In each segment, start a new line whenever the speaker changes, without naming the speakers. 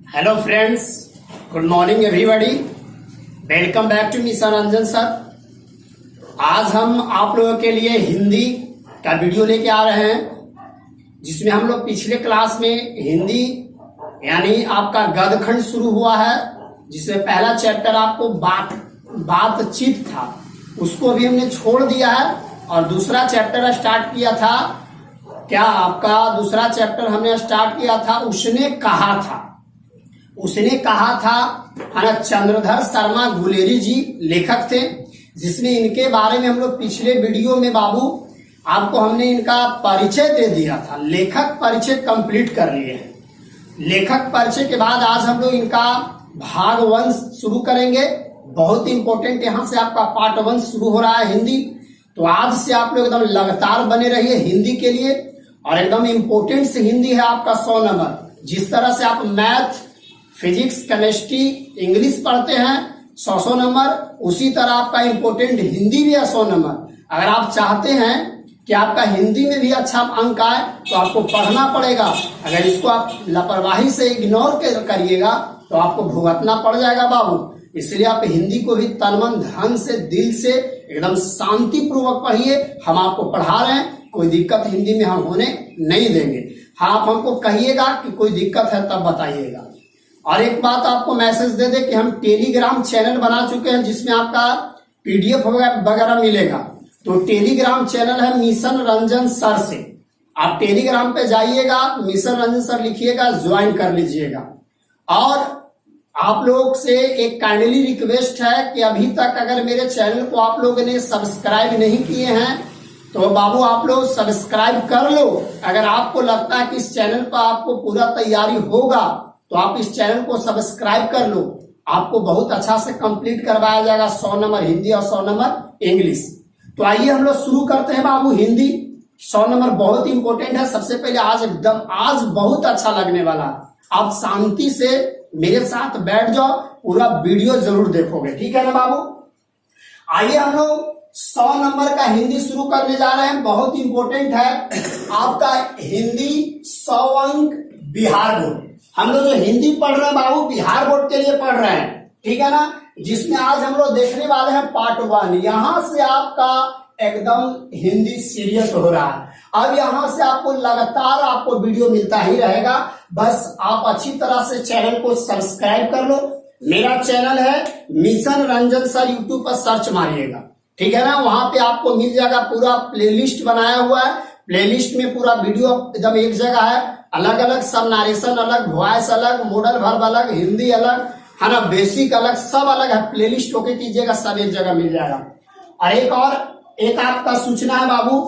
Hello friends, good morning everybody. Welcome back to mission Ranjan sir. आज हम आप लोगों के लिए हिंदी का वीडियो लेके आ रहे हैं, जिसमें हम लोग पिछले क्लास में हिंदी यानी आपका गद्यखंड शुरू हुआ है, जिसमें पहला चैप्टर आपको बातचीत था, उसको भी हमने छोड़ दिया है और दूसरा चैप्टर स्टार्ट किया था। क्या आपका दूसरा चैप्टर हमने स्टार्ट किया था, उसने कहा था। उसने कहा था, है ना। चंद्रधर शर्मा गुलेरी जी लेखक थे, जिसमें इनके बारे में हम लोग पिछले वीडियो में बाबू आपको हमने इनका परिचय दे दिया था। लेखक परिचय कंप्लीट कर लिए हैं। लेखक परिचय के बाद आज हम लोग इनका भाग 1 शुरू करेंगे। बहुत इंपॉर्टेंट यहाँ से आपका पार्ट 1 शुरू हो रहा है हिंदी। तो आज से आप लोग एकदम लगातार बने रहिए हिंदी के लिए, और एकदम इंपॉर्टेंट से हिंदी है आपका 100 नंबर। जिस तरह से आप मैथ, फिजिक्स, केमिस्ट्री, इंग्लिश पढ़ते हैं 100 नंबर, उसी तरह आपका इंपॉर्टेंट हिंदी भी है 100 नंबर। अगर आप चाहते हैं कि आपका हिंदी में भी अच्छा अंक आए तो आपको पढ़ना पड़ेगा। अगर इसको आप लापरवाही से इग्नोर करिएगा तो आपको भुगतना पड़ जाएगा बाबू। इसलिए आप हिंदी को भी तन मन धन से, दिल से एकदम शांति पूर्वक पढ़िए। हम आपको पढ़ा रहे हैं, कोई दिक्कत हिंदी में हम होने नहीं देंगे। हाँ, आप हमको कहिएगा कि कोई दिक्कत है तब बताइएगा। और एक बात आपको मैसेज दे दे कि हम टेलीग्राम चैनल बना चुके हैं, जिसमें आपका पीडीएफ वगैरह मिलेगा। तो टेलीग्राम चैनल है मिशन रंजन सर से। आप टेलीग्राम पे जाइएगा, मिशन रंजन सर लिखिएगा, ज्वाइन कर लीजिएगा। और आप लोग से एक काइंडली रिक्वेस्ट है कि अभी तक अगर मेरे चैनल को आप लोगों ने सब्सक्राइब नहीं किए हैं तो बाबू आप लोग सब्सक्राइब कर लो। अगर आपको लगता है कि इस चैनल पर आपको पूरा तैयारी होगा तो आप इस चैनल को सब्सक्राइब कर लो। आपको बहुत अच्छा से कंप्लीट करवाया जाएगा 100 नंबर हिंदी और 100 नंबर इंग्लिश। तो आइए हम लोग शुरू करते हैं बाबू। हिंदी 100 नंबर बहुत इंपॉर्टेंट है। सबसे पहले आज बहुत अच्छा लगने वाला। आप शांति से मेरे साथ बैठ जाओ, पूरा वीडियो जरूर देखोगे, ठीक है ना बाबू। आइए हम लोग 100 नंबर का हिंदी शुरू करने जा रहे हैं। बहुत इंपॉर्टेंट है आपका हिंदी 100 अंक बिहार बोर्ड। हम लोग जो हिंदी पढ़ रहे हैं बाबू बिहार बोर्ड के लिए पढ़ रहे हैं, ठीक है ना। जिसमें आज हम लोग देखने वाले हैं पार्ट 1। यहां से आपका एकदम हिंदी सीरियस हो रहा है। अब यहां से आपको लगातार आपको वीडियो मिलता ही रहेगा। बस आप अच्छी तरह से चैनल को सब्सक्राइब कर लो। मेरा चैनल है मिशन रंजन सर, यूट्यूब पर सर्च मारिएगा, ठीक है ना। वहां पे आपको मिल जाएगा, पूरा प्लेलिस्ट बनाया हुआ है। प्लेलिस्ट में पूरा वीडियो एकदम एक जगह है, अलग अलग, सब नारेशन अलग, वॉइस अलग, मॉडल वर्ब अलग, हिंदी अलग, है ना, बेसिक अलग, सब अलग है। प्लेलिस्ट होके कीजिएगा, सब एक जगह मिल जाएगा। और एक आपका सूचना है बाबू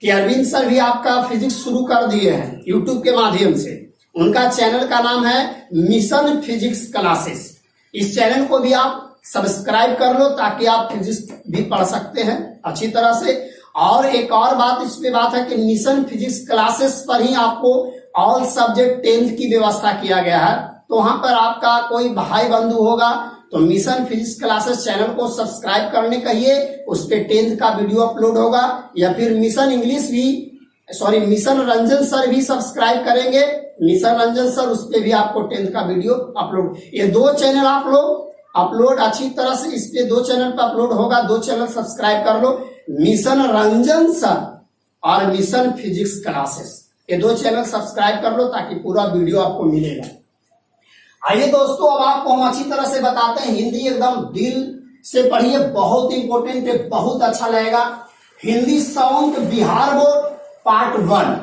कि अरविंद सर भी आपका फिजिक्स शुरू कर दिए हैं यूट्यूब के माध्यम से। उनका चैनल का नाम है मिशन फिजिक्स क्लासेस। इस चैनल को भी आप सब्सक्राइब कर लो ताकि आप फिजिक्स भी पढ़ सकते हैं अच्छी तरह से। और एक और बात इस पे बात है कि मिशन फिजिक्स क्लासेस पर ही आपको ऑल सब्जेक्ट 10th की व्यवस्था किया गया है। तो वहां पर आपका कोई भाई बंधु होगा तो मिशन फिजिक्स क्लासेस चैनल को सब्सक्राइब करने कहिए, उस पे 10th का वीडियो अपलोड होगा। या फिर मिशन इंग्लिश भी, मिशन रंजन सर भी सब्सक्राइब करेंगे, मिशन रंजन सर, उस पे भी आपको 10th का वीडियो अपलोड। ये 2 चैनल आप लोग अपलोड अच्छी तरह से, इस पे 2 चैनल पर अपलोड होगा। 2 चैनल सब्सक्राइब कर लो, मिशन रंजन सर और मिशन फिजिक्स क्लासेस। ये 2 चैनल सब्सक्राइब कर लो ताकि पूरा वीडियो आपको मिलेगा। आइए दोस्तों, अब आपको हम अच्छी तरह से बताते हैं। हिंदी एकदम दिल से पढ़िए, बहुत इंपॉर्टेंट है, बहुत अच्छा लगेगा। हिंदी 100 अंक बिहार बोर्ड पार्ट 1।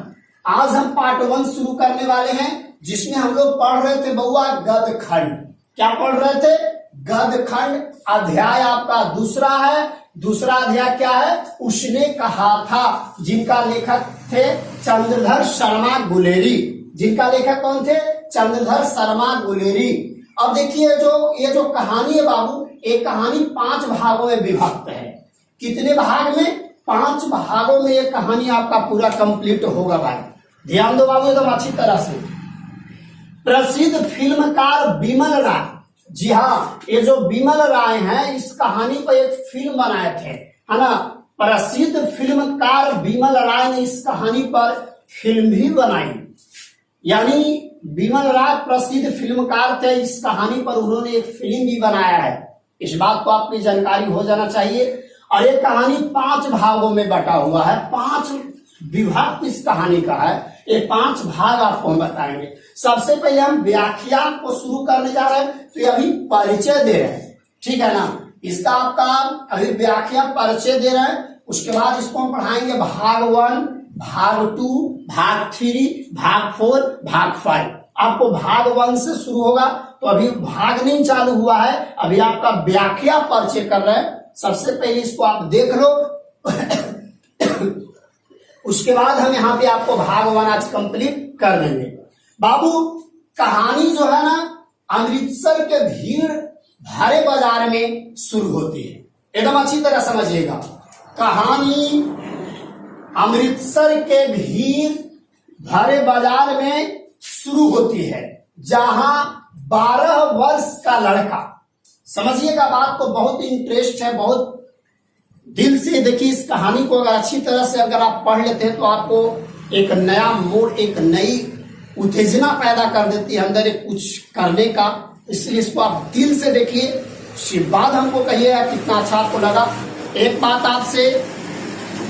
आज हम पार्ट 1 शुरू करने वाले हैं, जिसमें हम लोग पढ़ रहे थे बउआ गद्यखंड। क्या पढ़ रहे थे? गद्यखंड। अध्याय आपका दूसरा है। दूसरा अध्याय क्या है? उसने कहा था, जिनका लेखक थे चंद्रधर शर्मा गुलेरी। जिनका लेखक कौन थे? चंद्रधर शर्मा गुलेरी। अब देखिए, ये जो कहानी है बाबू, ये कहानी 5 भागों में विभक्त है। कितने भाग में? 5 भागों में ये कहानी आपका पूरा कंप्लीट होगा भाई। ध्यान दो बाबू एकदम अच्छी तरह से। प्रसिद्ध फिल्मकार बिमल राय, जी हाँ, ये जो बिमल राय हैं, इस कहानी पर एक फिल्म बनाए थे, है ना। प्रसिद्ध फिल्मकार बिमल राय ने इस कहानी पर फिल्म भी बनाई। यानी बिमल राज प्रसिद्ध फिल्मकार थे। इस कहानी पर उन्होंने एक फिल्म भी बनाया है, इस बात को आपकी जानकारी हो जाना चाहिए। और ये कहानी 5 भागों में बटा हुआ है, 5 विभाग इस कहानी का है। ये 5 भाग आपको हम बताएंगे। सबसे पहले हम व्याख्या को शुरू करने जा रहे हैं, तो ये अभी परिचय दे रहे हैं, ठीक है ना। इसका आपका अभी व्याख्या परिचय दे रहे हैं, उसके बाद इसको हम पढ़ाएंगे भाग 1, भाग 2, भाग 3, भाग 4, भाग 5। आपको भाग 1 से शुरू होगा, तो अभी भाग नहीं चालू हुआ है, अभी आपका व्याख्या परिचय कर रहे हैं। सबसे पहले इसको आप देख लो उसके बाद हम यहाँ पे आपको भाग 1 आज कंप्लीट कर देंगे। बाबू कहानी जो है ना अमृतसर के भीड़ भरे बाजार में शुरू होती है, एकदम अच्छी तरह समझिएगा। कहानी अमृतसर के भीड़ भरे बाजार में शुरू होती है, जहां 12 वर्ष का लड़का, समझिएगा बात को, बहुत इंटरेस्ट है, बहुत दिल से देखिए इस कहानी को। अगर अच्छी तरह से अगर आप पढ़ लेते हैं तो आपको एक नया मोड़, एक नई उत्तेजना पैदा कर देती है अंदर एक कुछ करने का। इसलिए इसको आप दिल से देखिए, उसके बाद हमको कहिएगा कितना अच्छा आपको लगा। एक बात आपसे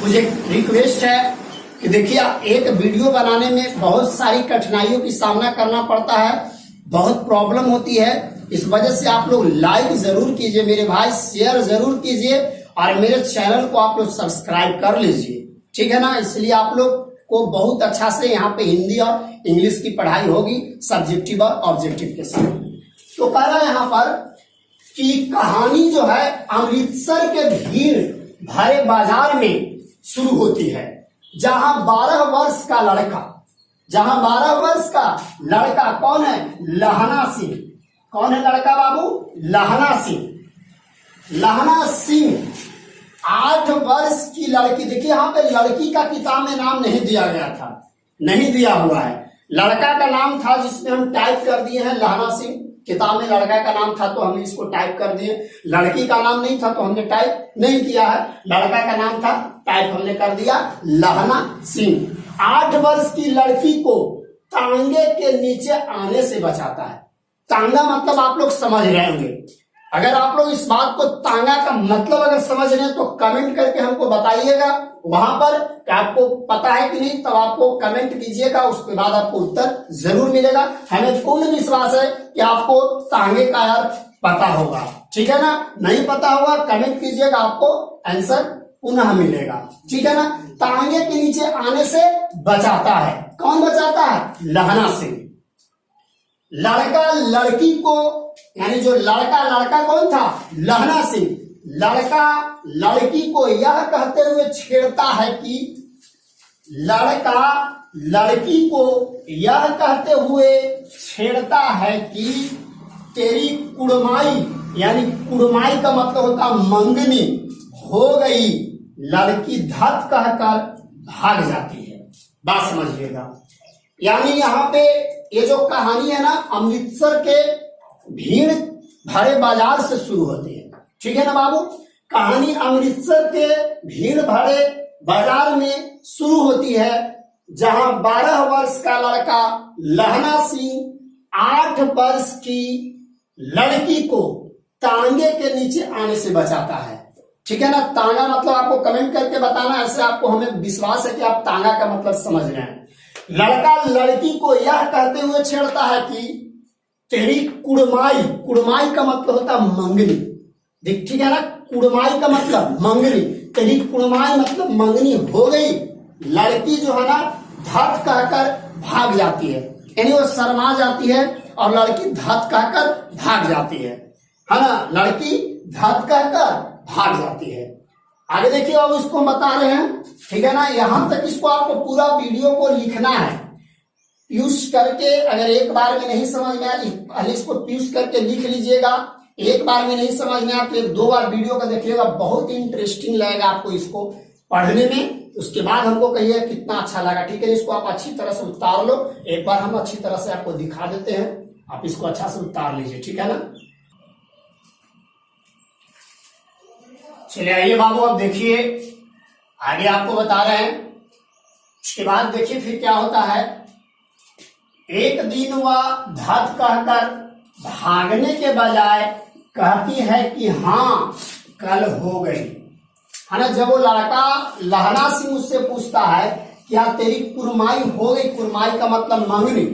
मुझे रिक्वेस्ट है कि देखिए एक वीडियो बनाने में बहुत सारी कठिनाइयों की सामना करना पड़ता है, बहुत प्रॉब्लम होती है। इस वजह से आप लोग लाइक जरूर कीजिए मेरे भाई, शेयर जरूर कीजिए और मेरे चैनल को आप लोग सब्सक्राइब कर लीजिए, ठीक है ना। इसलिए आप लोग को बहुत अच्छा से यहाँ पे हिंदी और इंग्लिश की पढ़ाई होगी सब्जेक्टिव और ऑब्जेक्टिव के साथ। तो कह रहा है यहाँ पर कि कहानी जो है अमृतसर के भीड़ भरे बाजार में शुरू होती है, जहां 12 वर्ष का लड़का, जहां 12 वर्ष का लड़का कौन है? लहना सिंह। कौन है लड़का बाबू? लहना सिंह। लहना सिंह 8 वर्ष की लड़की, देखिए यहाँ पे लड़की का किताब में नाम नहीं दिया गया था, नहीं दिया हुआ है। लड़का का नाम था जिसमें हम टाइप कर दिए हैं लहना सिंह। किताब में लड़का का नाम था तो हमने इसको टाइप कर दिए, लड़की का नाम नहीं था तो हमने टाइप नहीं किया है। लड़का का नाम था, टाइप हमने कर दिया लहना सिंह। 8 वर्ष की लड़की को तांगे के नीचे आने से बचाता है। तांगा मतलब आप लोग समझ रहे होंगे। अगर आप लोग इस बात को तांगा का मतलब अगर समझ रहे हैं तो कमेंट करके हमको बताइएगा वहां पर कि आपको पता है कि नहीं, तब आपको कमेंट कीजिएगा, उसके बाद आपको उत्तर जरूर मिलेगा। हमें पूर्ण विश्वास है कि आपको तांगे का अर्थ पता होगा, ठीक है ना। नहीं पता होगा कमेंट कीजिएगा, आपको आंसर पुनः मिलेगा, ठीक है ना। तांगे के नीचे आने से बचाता है। कौन बचाता है? लहना सिंह। लड़का लड़की को, यानी जो लड़का कौन था? लहना सिंह। लड़का लड़की को यह कहते हुए छेड़ता है कि, लड़का लड़की को यह कहते हुए छेड़ता है कि तेरी कुड़माई, यानी कुड़माई का मतलब होता मंगनी, हो गई। लड़की धत कहकर भाग जाती है। बात समझिएगा, यानी यहाँ पे ये जो कहानी है ना अमृतसर के भीड़ भरे बाजार से शुरू होती है, ठीक है ना बाबू। कहानी अमृतसर के भीड़ भरे बाजार में शुरू होती है, जहां 12 वर्ष का लड़का लहना सिंह 8 वर्ष की लड़की को तांगे के नीचे आने से बचाता है, ठीक है ना। तांगा मतलब आपको कमेंट करके बताना, ऐसे आपको हमें विश्वास है कि आप तांगा का मतलब समझ रहे हैं। लड़का लड़की को यह कहते हुए छेड़ता है कि तेरी कुड़माई, कुड़माई का मतलब होता है मंगनी, ठीक है ना। कुड़माई का मतलब मंगनी, तेरी कुड़माई मतलब मंगनी हो गई। लड़की जो है ना धत कहकर भाग जाती है, यानी वो शर्मा जाती है और लड़की धत कहकर भाग जाती है ना। लड़की धत कहकर भाग जाती है। आगे देखिए अब इसको बता रहे हैं, ठीक है ना। यहां तक इसको आपको पूरा वीडियो को लिखना है पीयूष करके। अगर एक बार में नहीं समझ में आया पहले इसको पीयूष करके लिख लीजिएगा। एक बार में नहीं समझ में आया तो 2 बार वीडियो का देखिएगा, बहुत इंटरेस्टिंग लगेगा आपको इसको पढ़ने में। उसके बाद हमको कहिए कितना अच्छा लगा, ठीक है। इसको आप अच्छी तरह से उतार लो, एक बार हम अच्छी तरह से आपको दिखा देते हैं, आप इसको अच्छा से उतार लीजिए, ठीक है ना। चलिए आइए बाबू अब देखिए आगे आपको बता रहे हैं। उसके बाद देखिए फिर क्या होता है। एक दिन वह धत कहकर भागने के बजाय कहती है कि हाँ कल हो गई, है ना। जब वो लड़का लहना सिंह उससे पूछता है क्या तेरी कुरमाई हो गई, कुरमाई का मतलब मंगनी,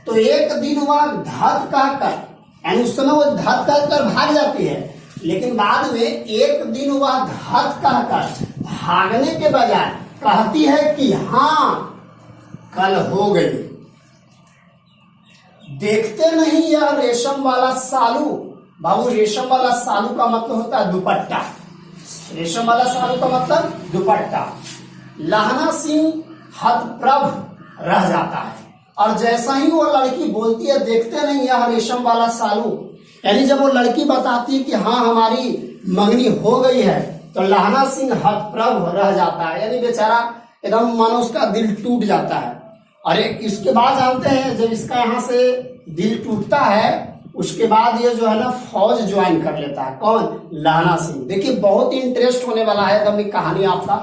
तो एक दिन वह धत कहकर, यानी उस समय वो धत कहकर भाग जाती है, लेकिन बाद में एक दिन वह धत कहकर भागने के बजाय कहती है कि हाँ कल हो गई। देखते नहीं यह रेशम वाला सालू, बाबू रेशम वाला सालू का मतलब होता है दुपट्टा, रेशम वाला सालू का मतलब दुपट्टा। लहना सिंह हतप्रभ रह जाता है, और जैसा ही वो लड़की बोलती है देखते नहीं यह रेशम वाला सालू, यानी जब वो लड़की बताती है कि हाँ हमारी मंगनी हो गई है, तो लहना सिंह हतप्रभ रह जाता है, यानी बेचारा एकदम मानो उसका दिल टूट जाता है। और इसके बाद जानते हैं जब इसका यहाँ से दिल टूटता है, उसके बाद ये जो है ना फौज ज्वाइन कर लेता है। कौन? लहना सिंह। देखिए बहुत ही इंटरेस्ट होने वाला है एकदम कहानी आपका।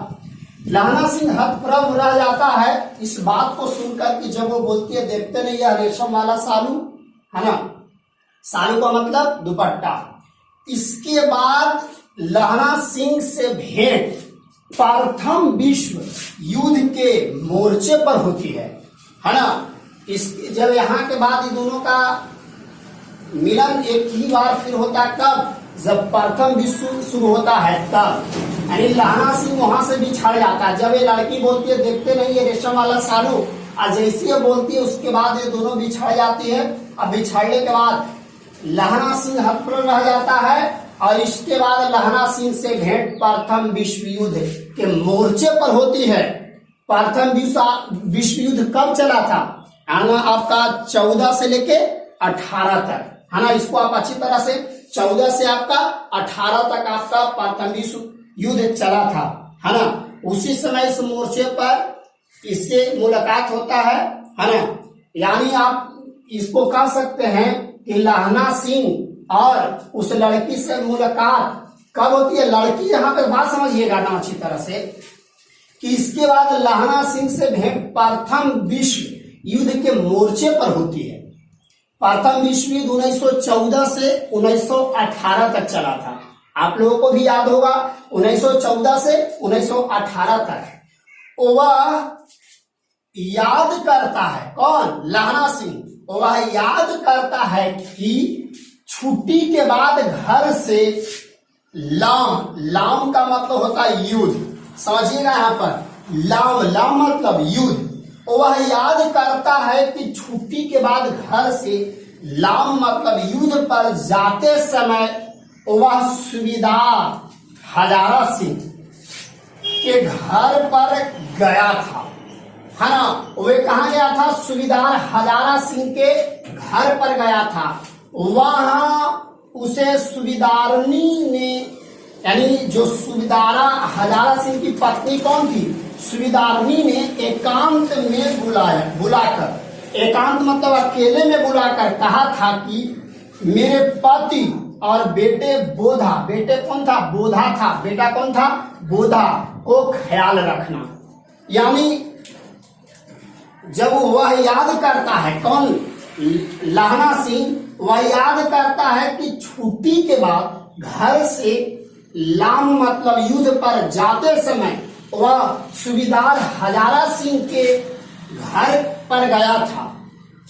लहना सिंह हतप्रभ रह जाता है इस बात को सुनकर कि जब वो बोलती है देखते नहीं यह रेशम वाला सालू, है ना, सालू का मतलब दुपट्टा। इसके बाद लहना सिंह से भेंट प्रथम विश्व युद्ध के मोर्चे पर होती है ना। इस जब यहाँ के बाद इन दोनों का मिलन एक ही बार फिर होता है, कब? जब प्रथम विश्व शुरू होता है तब, यानी लहना सिंह वहां से भी छड़ जाता है। जब ये लड़की बोलती है देखते नहीं ये रेशम वाला सालू, और जैसी ये बोलती है उसके बाद ये दोनों बिछड़ जाती है। अब बिछड़ने के बाद लहना सिंह हतप्रभ रह जाता है, और इसके बाद लहना सिंह से भेंट प्रथम विश्व युद्ध के मोर्चे पर होती है। प्रथम विश्व युद्ध कब चला था? आना आपका 14 से लेके 18 तक, है ना। इसको आप अच्छी तरह से 14 से आपका 18 तक आपका प्रथम विश्व युद्ध चला था, है ना। उसी समय इस मोर्चे पर इससे मुलाकात होता है ना। यानी आप इसको कह सकते हैं कि लहना सिंह और उस लड़की से मुलाकात कब होती है? लड़की यहाँ पर बात समझिएगा ना अच्छी तरह से, कि इसके बाद लहना सिंह से भेंट प्रथम विश्व युद्ध के मोर्चे पर होती है। प्रथम विश्व युद्ध 1914 से 1918 तक चला था। आप लोगों को भी याद होगा 1914 से 1918 तक। वह याद करता है, कौन? लहना सिंह। वह याद करता है कि छुट्टी के बाद घर से लाम का मतलब होता है युद्ध, समझिएगा यहाँ पर लाम मतलब युद्ध। वह याद करता है कि छुट्टी के बाद घर से लाम मतलब युद्ध पर जाते समय वह सूबेदार हजारा सिंह के घर पर गया था, है ना। वे कहाँ गया था? सूबेदार हजारा सिंह के घर पर गया था। वहां उसे सूबेदारनी ने, यानी जो सूबेदारा हजारा सिंह की पत्नी कौन थी? सूबेदारनी ने एकांत में बुलाकर, एकांत मतलब अकेले में बुलाकर कहा था कि मेरे पति और बेटे बोधा, बेटे कौन था? बोधा था। बेटा कौन था? बोधा को ख्याल रखना। यानी जब वह याद करता है, कौन? लहना सिंह, वह याद करता है कि छुट्टी के बाद घर से लाम मतलब युद्ध पर जाते समय वह सूबेदार हजारा सिंह के घर पर गया था।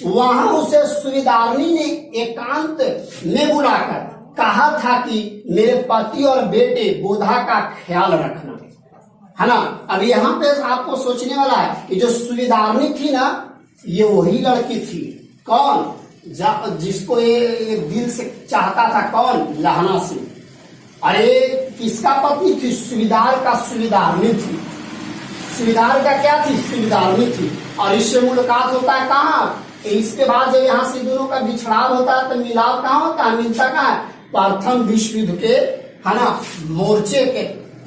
वहां उसे सूबेदारनी ने एकांत में बुलाकर कहा था कि मेरे पति और बेटे बोधा का ख्याल रखना, है ना। अब यहाँ पे आपको सोचने वाला है कि जो सूबेदारनी थी ना, ये वही लड़की थी, कौन? जिसको ये दिल से चाहता था, कौन? लहना सिंह। अरे किसका पत्नी थी? सूबेदार का सूबेदारनी थी। सूबेदार का क्या थी? सूबेदारनी थी। और इससे मुलाकात होता है कहाँ? इसके बाद जब यहाँ से दोनों का बिछड़ाव होता है तो मिलाप कहाँ होता है? मिलता कहाँ है? प्रथम विश्व युद्ध के, है ना, मोर्चे के,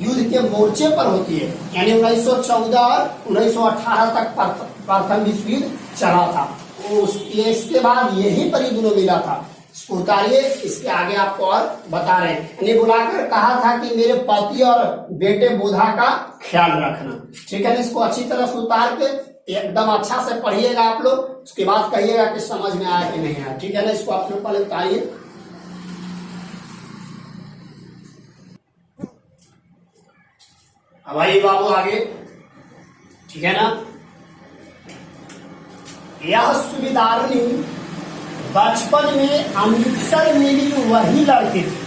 युद्ध के मोर्चे पर होती है। यानी 1914 और 1918 तक प्रथम विश्व युद्ध चला था। इसके बाद यही पर दोनों मिला था। इसको उतारिए, इसके आगे आपको और बता रहे हैं। यानी बुलाकर कहा था कि मेरे पति और बेटे बोधा का ख्याल रखना, ठीक है। इसको अच्छी तरह से उतार के एकदम अच्छा से पढ़िएगा आप लोग, उसके बाद कहिएगा कि समझ में आया कि नहीं आया। ठीक है ना, इसको आप लोग पहले उतारिए। अब आइए बाबू आगे। ठीक है ना, यह सुविधारणी बचपन में अमृतसर मिली वही लड़की थी।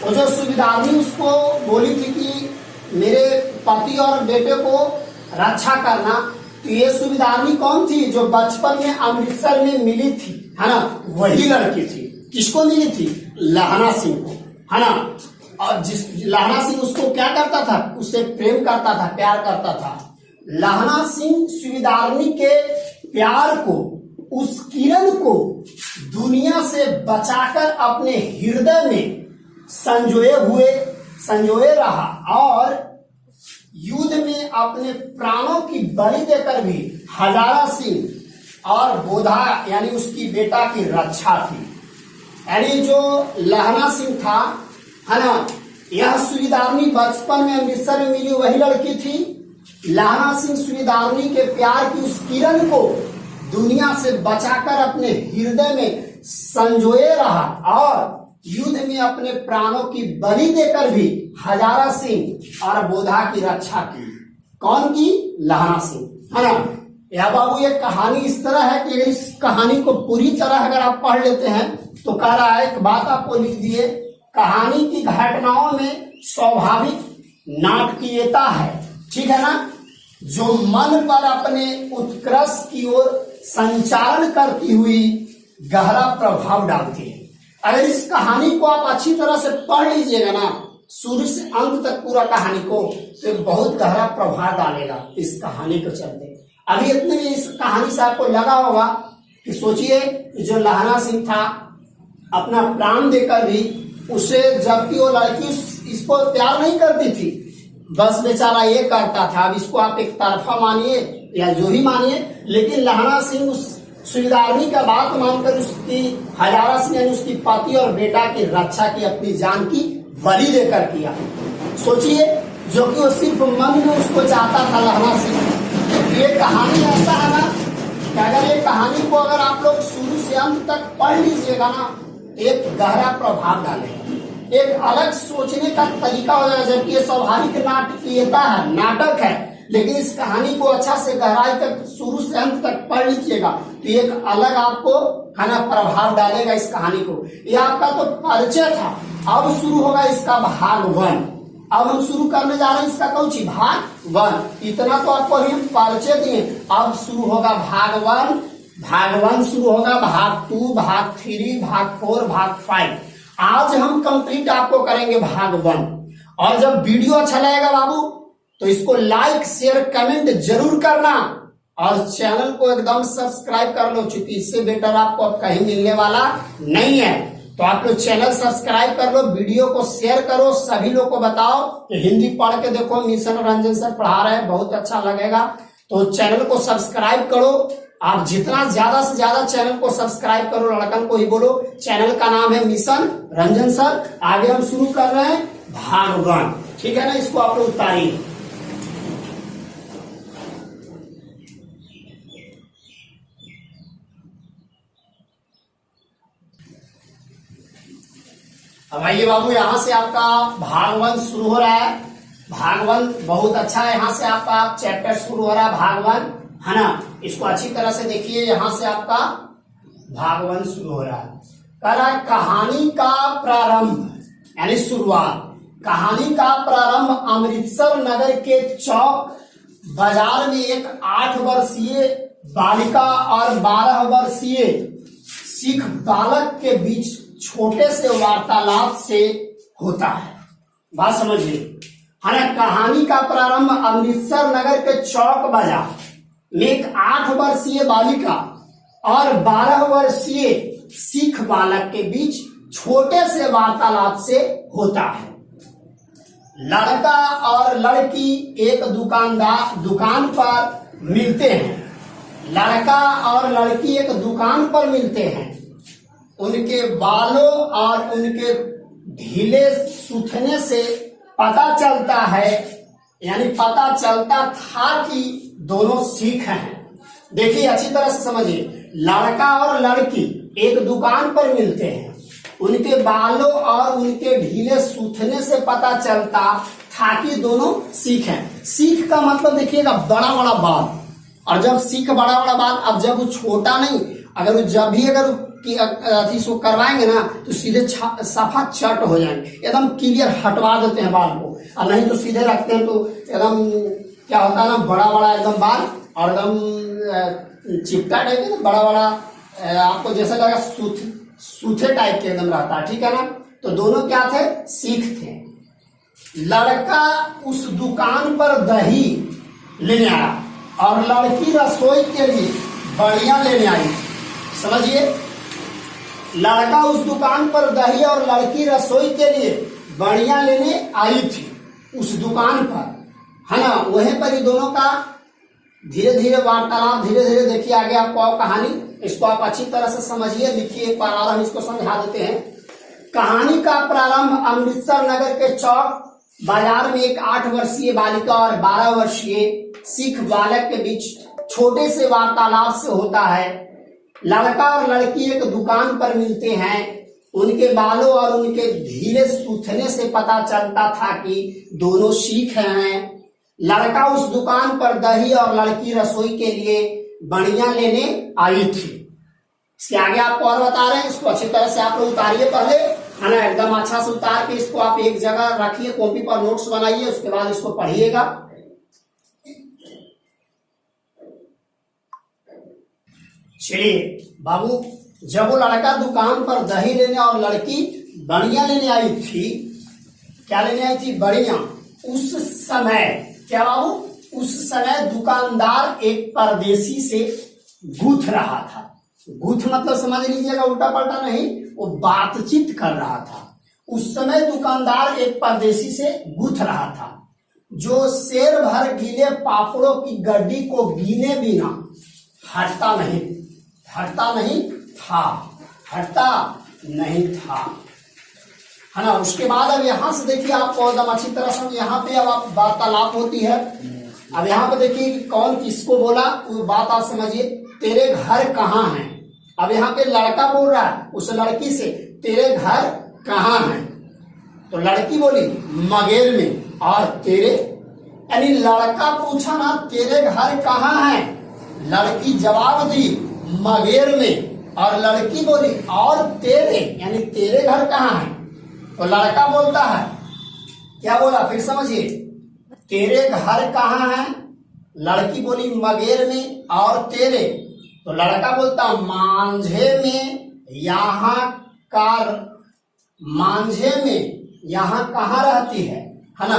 वो जो सुविधारणी उसको बोली थी कि मेरे पति और बेटे को रक्षा करना, तो ये सुविधारणी कौन थी? जो बचपन में अमृतसर में मिली थी, है ना, वही लड़की थी। किसको मिली थी? लहना सिंह को, है ना। और जिस लहना सिंह उसको क्या करता था? उससे प्रेम करता था, प्यार करता था। लहना सिंह सुविधारणी के प्यार को, उस किरण को दुनिया से बचाकर अपने हृदय में संजोए रहा और युद्ध में अपने प्राणों की बलि देकर भी हजारा सिंह और बोधा यानी उसकी बेटा की रक्षा की। यानी जो लहना सिंह था, है ना, यह सुविधारणी बचपन में अमृतसर में मिली वही लड़की थी। लहना सिंह सुविधारणी के प्यार की उस किरण को दुनिया से बचाकर अपने हृदय में संजोए रहा और युद्ध में अपने प्राणों की बलि देकर भी हजारा सिंह और बोधा की रक्षा की। कौन की? लहना सिंह, है ना। यह बाबू ये कहानी इस तरह है कि इस कहानी को पूरी तरह अगर आप पढ़ लेते हैं तो कह रहा है, एक बात आपको लिख दिए, कहानी की घटनाओं में स्वाभाविक नाटकीयता है। ठीक है ना, जो मन पर अपने उत्कर्ष की ओर संचालन करती हुई गहरा प्रभाव डालती है। अगर इस कहानी को आप अच्छी तरह से पढ़ लीजिएगा ना, शुरू से अंत तक पूरा कहानी को, तो बहुत गहरा प्रभाव डालेगा इस कहानी को चलते। अभी इतने में इस कहानी से आपको लगा होगा कि सोचिए जो लहना सिंह था अपना प्राण देकर भी उसे, जबकि वो लड़की इसको प्यार नहीं करती थी, बस बेचारा ये करता था। अब इसको आप एक तरफा मानिए या जो ही मानिए, लेकिन लहना सिंह उस सुविधारणी का बात मानकर उसकी हजारा सिंह यानी उसकी पति और बेटा की रक्षा की अपनी जान की बलि देकर किया। सोचिए, जो कि वो सिर्फ मन में उसको चाहता था लहना सिंह। ये कहानी ऐसा है ना कि अगर ये कहानी को अगर आप लोग शुरू से अंत तक पढ़ लीजिएगा ना, एक गहरा प्रभाव डालेगा, एक अलग सोचने का तरीका हो जाएगा। जबकि ये स्वाभाविक नाटकीयता है, नाटक है, लेकिन इस कहानी को अच्छा से गहराई तक शुरू से अंत तक पढ़ लीजिएगा तो एक अलग आपको, है ना, प्रभाव डालेगा इस कहानी को। ये आपका तो परिचय था, अब शुरू होगा इसका भाग 1। अब हम शुरू करने जा रहे हैं इसका कौन सी? भाग 1। इतना तो आपको अभी हम परिचय दिए, अब शुरू होगा भाग 1। भाग 1 शुरू होगा, भाग 2, भाग 3, भाग 4, भाग 5। आज हम कंप्लीट आपको करेंगे भाग 1। और जब वीडियो अच्छा लगेगा बाबू तो इसको लाइक शेयर कमेंट जरूर करना और चैनल को एकदम सब्सक्राइब कर लो, क्योंकि इससे बेटर आपको अब कहीं मिलने वाला नहीं है। तो आप लोग चैनल सब्सक्राइब कर लो, वीडियो को शेयर करो, सभी लोग को बताओ कि हिंदी पढ़ के देखो, मिशन रंजन सर पढ़ा रहे हैं, बहुत अच्छा लगेगा। तो चैनल को सब्सक्राइब करो। आप जितना ज्यादा से ज्यादा चैनल को सब्सक्राइब करो, लड़कन को ही बोलो। चैनल का नाम है मिशन रंजन सर। आगे हम शुरू कर रहे हैं भाग 1। ठीक है ना, इसको आप लोग उतारिए। अब आइए बाबू, यहाँ से आपका भाग 1 शुरू हो रहा है। भाग 1 बहुत अच्छा है, यहाँ से आपका चैप्टर शुरू हो रहा है भाग 1, है ना। इसको अच्छी तरह से देखिए, यहाँ से आपका भाग 1 शुरू हो रहा है। कह रहा है कहानी का प्रारंभ यानी शुरुआत। कहानी का प्रारंभ अमृतसर नगर के चौक बाजार में एक 8 वर्षीय बालिका और 12 वर्षीय सिख बालक के बीच छोटे से वार्तालाप से होता है। बात समझिए, है ना। कहानी का प्रारंभ अमृतसर नगर के चौक बाजार में एक 8 वर्षीय बालिका और 12 वर्षीय सिख बालक के बीच छोटे से वार्तालाप से होता है। लड़का और लड़की एक दुकान पर मिलते हैं। लड़का और लड़की एक दुकान पर मिलते हैं। उनके बालों और उनके ढीले सूथने से पता चलता है, यानी पता चलता था कि दोनों सीख हैं। देखिए अच्छी तरह से समझिए, लड़का और लड़की एक दुकान पर मिलते हैं। उनके बालों और उनके ढीले सूथने से पता चलता था कि दोनों सीख हैं। सीख का मतलब देखिएगा बड़ा बड़ा बाल, और जब सीख बड़ा बड़ा बाल, अब जब वो छोटा नहीं, अगर वो जब भी अगर इसको करवाएंगे ना तो सीधे सफा चट हो जाएंगे, एकदम क्लियर हटवा देते हैं बाल को, और नहीं तो सीधे रखते हैं तो एकदम क्या होता है ना, बड़ा बड़ा एकदम बाल और एकदम चिपटा टाइप के बड़ा बड़ा, आपको जैसा लगा सूथे टाइप के एकदम रहता है, ठीक है ना। तो दोनों क्या थे, सीख थे। लड़का उस दुकान पर दही लेने आया और लड़की रसोई के लिए बढ़िया लेने आई। समझिए, लड़का उस दुकान पर दही और लड़की रसोई के लिए बढ़िया लेने आई थी उस दुकान पर, है ना। वहीं पर ही दोनों का धीरे धीरे वार्तालाप, धीरे धीरे देखिए आगे आपको कहानी, इसको आप अच्छी तरह से समझिए, लिखिए एक बार और हम इसको समझा देते हैं। कहानी का प्रारंभ अमृतसर नगर के चौक बाजार में एक 8 वर्षीय बालिका और 12 वर्षीय सिख बालक के बीच छोटे से वार्तालाप से होता है। लड़का और लड़की एक दुकान पर मिलते हैं। उनके बालों और उनके ढीले सूथने से पता चलता था कि दोनों सीख हैं। लड़का उस दुकान पर दही और लड़की रसोई के लिए बढ़िया लेने आई थी। इसके आगे आपको और बता रहे हैं, इसको अच्छी तरह से आप लोग उतारिए पहले, है ना, एकदम अच्छा से उतार के इसको आप एक जगह रखिए, कॉपी पर नोट्स बनाइए, उसके बाद इसको पढ़िएगा। चलिए बाबू, जब वो लड़का दुकान पर दही लेने और लड़की बढ़िया लेने आई थी, क्या लेने आई थी, बढ़िया, उस समय क्या बाबू, उस समय दुकानदार एक परदेसी से गूंथ रहा था। गूंथ मतलब समझ लीजिएगा उल्टा पलटा नहीं, वो बातचीत कर रहा था। उस समय दुकानदार एक परदेसी से गूंथ रहा था जो शेर भर गीले पापड़ों की गड्डी को गिने बिना हटता नहीं था, है ना। उसके बाद अब यहाँ से देखिए आपको एकदम अच्छी तरह से यहाँ पे अब आप वार्तालाप होती है। अब यहाँ पे देखिए कि कौन किसको बोला, वो बात आप समझिए। तेरे घर कहाँ हैं, अब यहाँ पे लड़का बोल रहा है उस लड़की से, तेरे घर कहाँ हैं, तो लड़की बोली मगेर में, और तेरे, यानी लड़का पूछा ना तेरे घर कहाँ हैं, लड़की जवाब दी मगेर में, और लड़की बोली और तेरे, यानी तेरे घर कहाँ है, तो लड़का बोलता है, क्या बोला फिर समझिए, तेरे घर कहाँ है, लड़की बोली मगेर में, और तेरे, तो लड़का बोलता मांझे में, मांझे में यहाँ कहाँ रहती है ना,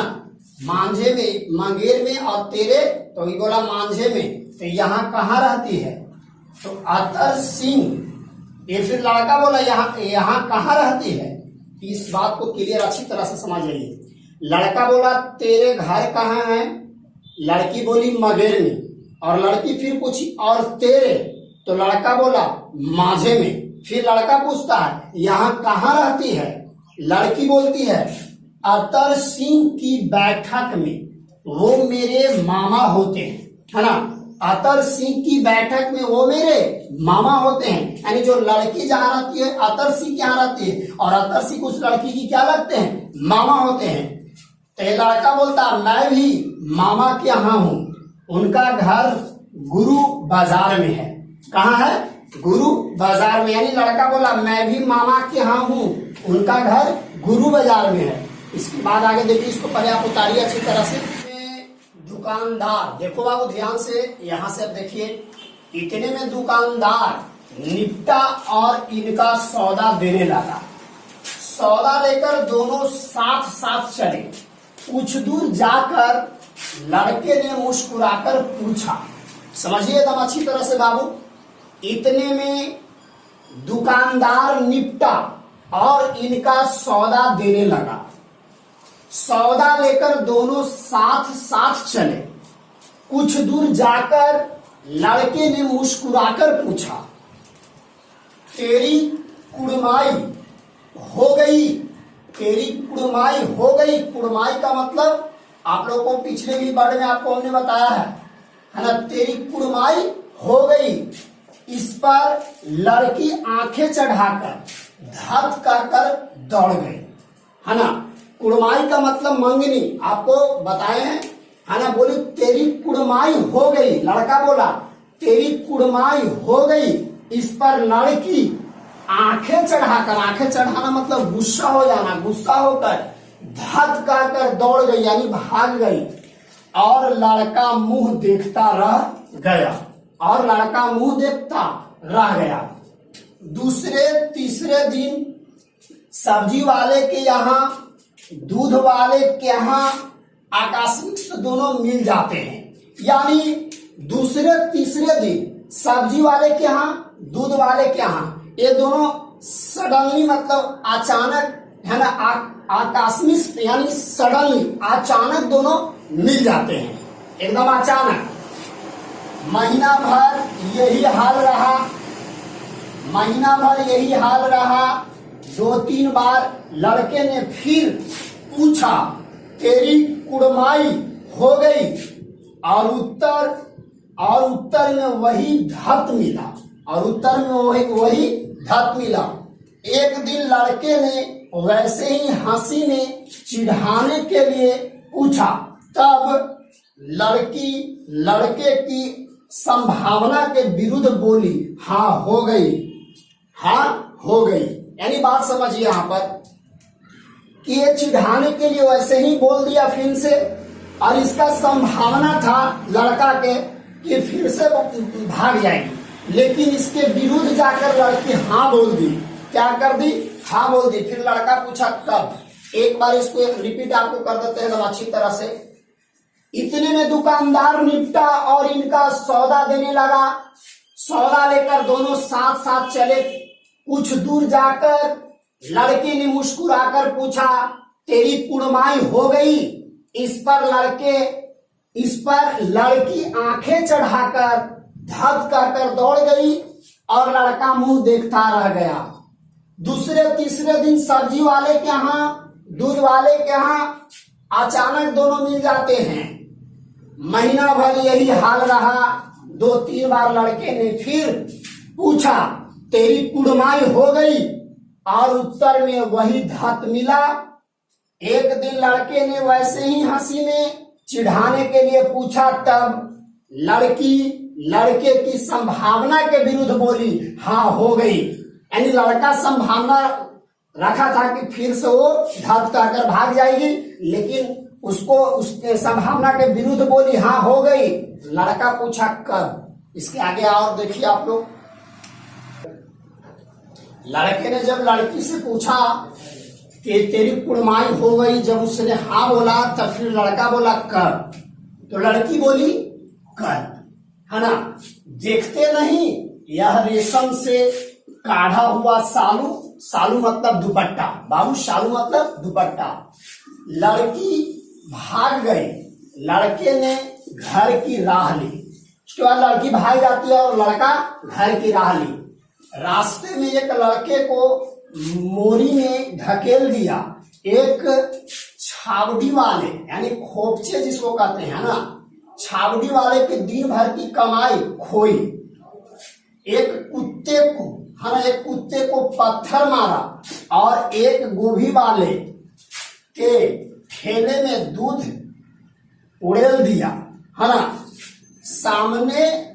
मांझे में, मंगेर में, और तेरे, तो ये बोला मांझे में, तो यहाँ कहाँ रहती है, तो अतर सिंह, ये फिर लड़का बोला यहाँ कहाँ रहती है। इस बात को क्लियर अच्छी तरह से समझ जाइए। लड़का बोला तेरे घर कहाँ है, लड़की बोली मगेर में, और लड़की फिर पूछी और तेरे, तो लड़का बोला माझे में। फिर लड़का पूछता है यहाँ कहाँ रहती है, लड़की बोलती है अतर सिंह की बैठक में, वो मेरे मामा होते हैं, है ना। अतर सिंह की बैठक में वो मेरे मामा होते हैं, यानी जो लड़की जहाँ रहती है अतर सिंह यहाँ रहती है, और अतर सिंह उस लड़की की क्या लगते हैं, मामा होते हैं। तो ये लड़का बोलता मैं भी मामा के यहाँ हूँ, उनका घर गुरु बाजार में है। कहाँ है, गुरु बाजार में, यानी लड़का बोला मैं भी मामा के यहाँ हूँ, उनका घर गुरु बाजार में है। इसके बाद आगे देखिए, इसको पहले आप उतारिए अच्छी तरह से। दुकानदार, देखो बाबू ध्यान से, यहाँ से अब देखिए, इतने में दुकानदार निपटा और इनका सौदा देने लगा। सौदा लेकर दोनों साथ साथ चले। कुछ दूर जाकर लड़के ने मुस्कुराकर पूछा, समझिए एकदम अच्छी तरह से बाबू, इतने में दुकानदार निपटा और इनका सौदा देने लगा। सौदा लेकर दोनों साथ साथ चले। कुछ दूर जाकर लड़के ने मुस्कुराकर पूछा, तेरी कुड़माई हो गई, तेरी कुड़माई हो गई। कुड़माई का मतलब आप लोगों को पिछले भी वर्ड में आपको हमने बताया है ना, तेरी कुड़माई हो गई। इस पर लड़की आंखें चढ़ाकर धत कहकर दौड़ गई, है ना। कुड़माई का मतलब मंगनी, आपको बताए हैं, है ना। बोली तेरी कुड़माई हो गई, लड़का बोला तेरी कुड़माई हो गई। इस पर लड़की आंखें चढ़ाकर, आंखें चढ़ाना मतलब गुस्सा हो जाना, गुस्सा होकर धत कहकर दौड़ गई यानी भाग गई। और लड़का मुंह देखता रह गया, और लड़का मुंह देखता रह गया। दूसरे तीसरे दिन सब्जी वाले के यहाँ, दूध वाले के यहाँ आकस्मिक से दोनों मिल जाते हैं। यानी दूसरे तीसरे दिन सब्जी वाले के यहाँ, दूध वाले के यहाँ, ये दोनों सडनली मतलब अचानक, है ना, आकस्मिक यानी सडनली अचानक दोनों मिल जाते हैं, एकदम अचानक। महीना भर यही हाल रहा, महीना भर यही हाल रहा। 2-3 बार लड़के ने फिर पूछा तेरी कुड़माई हो गई, और उत्तर में वही धत मिला, और उत्तर में वही धत मिला। एक दिन लड़के ने वैसे ही हंसी में चिढ़ाने के लिए पूछा, तब लड़की लड़के की संभावना के विरुद्ध बोली हाँ हो गई, हाँ हो गई। यानी बात समझिए यहाँ पर कि ये चिढ़ाने के लिए वैसे ही बोल दिया फिर से, और इसका संभावना था लड़का के कि फिर से भाग जाएगी, लेकिन इसके विरुद्ध जाकर लड़की हाँ बोल दी। क्या कर दी? हाँ बोल दी। फिर लड़का पूछा कब? एक बार इसको रिपीट आपको कर देते हैं एकदम अच्छी तरह से। इतने में दुकानदार निपटा और इनका सौदा देने लगा। सौदा लेकर दोनों साथ साथ चले। कुछ दूर जाकर लड़के ने मुस्कुराकर पूछा तेरी कुड़माई हो गई। इस पर लड़की आंखें चढ़ाकर धत कहकर दौड़ गई और लड़का मुंह देखता रह गया। दूसरे तीसरे दिन सब्जी वाले के यहाँ, दूध वाले के यहाँ अचानक दोनों मिल जाते हैं। महीना भर यही हाल रहा। 2-3 बार लड़के ने फिर पूछा तेरी कुड़माई हो गई, और उत्तर में वही धत मिला। एक दिन लड़के ने वैसे ही हंसी में चिढ़ाने के लिए पूछा, तब लड़की लड़के की संभावना के विरुद्ध बोली हाँ हो गई। यानी लड़का संभावना रखा था कि फिर से वो धत कहकर भाग जाएगी, लेकिन उसको उसके संभावना के विरुद्ध बोली हाँ हो गई। लड़का पूछा कब? इसके आगे और देखिए आप लोग। लड़के ने जब लड़की से पूछा कि तेरी कुड़माई हो गई, जब उसने हाँ बोला तब फिर लड़का बोला कब? तो लड़की बोली कल, है ना। देखते नहीं यह रेशम से काढ़ा हुआ सालू, सालू मतलब दुपट्टा, बाबू शालू मतलब दुपट्टा। लड़की भाग गई, लड़के ने घर की राह ली। उसके बाद लड़की भाग जाती है और लड़का घर की राह ली। रास्ते में एक लड़के को मोरी में ढकेल दिया। एक छावड़ी वाले यानी खोपचे जिसको कहते हैं ना, छावड़ी वाले के दिन भर की कमाई खोई। एक कुत्ते को, है ना, एक कुत्ते को पत्थर मारा और एक गोभी वाले के ठेले में दूध उड़ेल दिया, है ना। सामने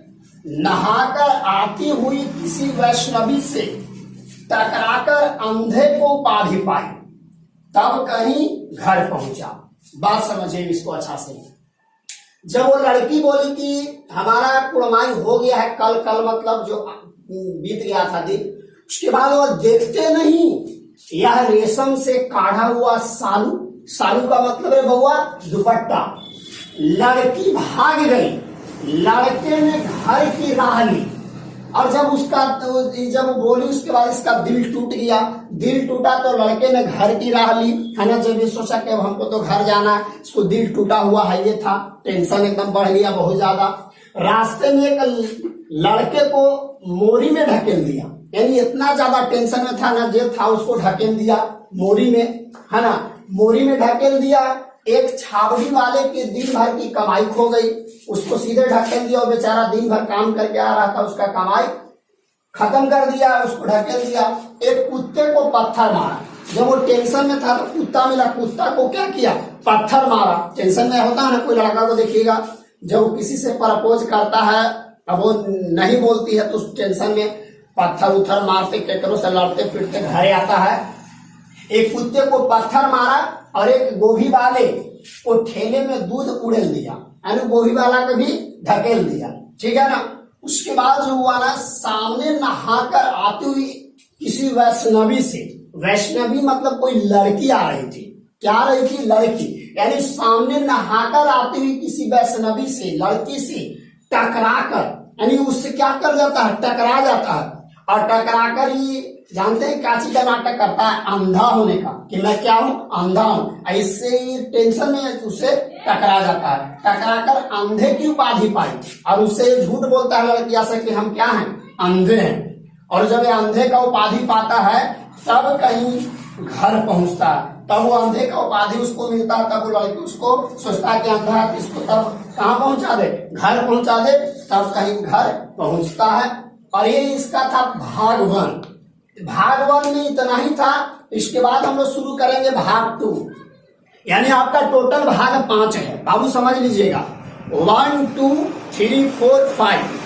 नहाकर आती हुई किसी वैष्णवी से टकराकर अंधे को उपाधि पाई, तब कहीं घर पहुंचा। बात समझिए इसको अच्छा से। जब वो लड़की बोली कि हमारा कुड़माई हो गया है, कल कल मतलब जो बीत गया था दिन, उसके बाद वो देखते नहीं यह रेशम से काढ़ा हुआ सालू, सालू का मतलब है बउआ दुपट्टा। लड़की भाग गई, लड़के ने घर की राह ली, और जब उसका जब बोली उसके बाद इसका दिल टूट गया। दिल टूटा तो लड़के ने घर की राह ली, है ना। जब ये सोचा कि अब हमको तो घर जाना है, इसको दिल टूटा हुआ है ये था, टेंशन एकदम बढ़ गया बहुत ज्यादा। रास्ते में एक लड़के को मोरी में ढकेल दिया, यानी इतना ज्यादा टेंशन में था ना, जो था उसको ढकेल दिया मोरी में, है ना। मोरी में ढकेल दिया। एक छावनी वाले की दिन भर की कमाई खो गई, उसको सीधे ढकेल दिया और बेचारा दिन भर काम करके आ रहा था, उसका कमाई खत्म कर दिया, उसको ढकेल दिया। एक कुत्ते को पत्थर मारा, जब वो टेंशन में था तो कुत्ता मिला, कुत्ता को क्या किया, पत्थर मारा। टेंशन में होता है ना, कोई लड़का को देखिएगा जब वो किसी से प्रपोज करता है, अब वो नहीं बोलती है तो उस टेंशन में पत्थर उथर मारते, केकरों से लड़ते फिरते घर आता है। एक कुत्ते को पत्थर मारा और एक गोभी वाले को ठेले में दूध उड़ेल दिया, यानी गोभी वाला को भी ढकेल दिया, ठीक है ना। उसके बाद जो हुआ ना, सामने नहाकर आती हुई किसी वैष्णवी से, वैष्णवी मतलब कोई लड़की आ रही थी, क्या आ रही थी, लड़की, यानी सामने नहाकर आती हुई किसी वैष्णवी से, लड़की से टकराकर, यानी उससे क्या कर जाता है, टकरा जाता है। और टकराकर ये जानते हैं क्या चीज का नाटक करता है, अंधा होने का, कि मैं क्या हूं, अंधा हूं। ऐसे ही टेंशन में उसे टकरा जाता है, टकराकर अंधे की उपाधि पाई और उससे झूठ बोलता है लड़कियां से कि हम क्या हैं, अंधे हैं। और जब ये अंधे का उपाधि पाता है तब कहीं घर पहुंचता है, तब वो अंधे का उपाधि उसको मिलता है, तब वो लड़की उसको सोचता है कि अंधा है, इसको तब कहाँ पहुंचा दे, घर पहुंचा दे, तब कहीं घर पहुंचता है। और ये इसका था भाग 1। भाग 1 में इतना ही था। इसके बाद हम लोग शुरू करेंगे भाग 2, यानी आपका टोटल भाग 5 है, बाबू समझ लीजिएगा, 1 2 3 4 5।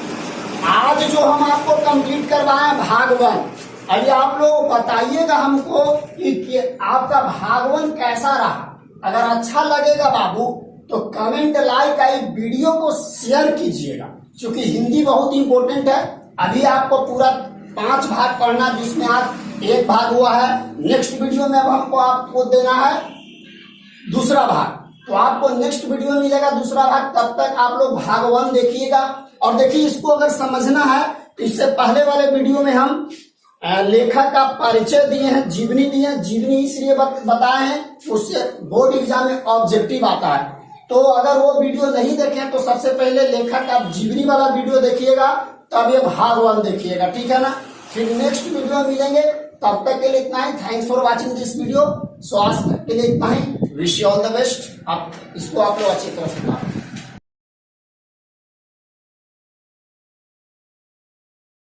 आज जो हम आपको कंप्लीट करवाए भाग 1, अभी आप लोग बताइएगा हमको कि आपका भाग 1 कैसा रहा। अगर अच्छा लगेगा बाबू तो कमेंट, लाइक, आई वीडियो को शेयर कीजिएगा, क्योंकि हिंदी बहुत इंपॉर्टेंट है। अभी आपको पूरा 5 भाग पढ़ना, जिसमें आज 1 भाग हुआ है। नेक्स्ट वीडियो में अब हमको आपको देना है दूसरा भाग, तो आपको नेक्स्ट वीडियो मिलेगा दूसरा भाग। तब तक आप लोग भाग 1 देखिएगा। और देखिए, इसको अगर समझना है तो इससे पहले वाले वीडियो में हम लेखक का परिचय दिए हैं, जीवनी दिए हैं। जीवनी इसलिए बताए हैं, उससे बोर्ड एग्जाम में ऑब्जेक्टिव आता है। तो अगर वो वीडियो नहीं देखें तो सबसे पहले लेखक का जीवनी वाला वीडियो देखिएगा, तब ये भाग 1 देखिएगा, ठीक है ना। फिर नेक्स्ट वीडियो में मिलेंगे, तब तक के लिए इतना ही। Thanks for watching this video. स्वास्थ्य के लिए इतना ही। Wish you all the best. आप इसको आप लोग अच्छी तरह से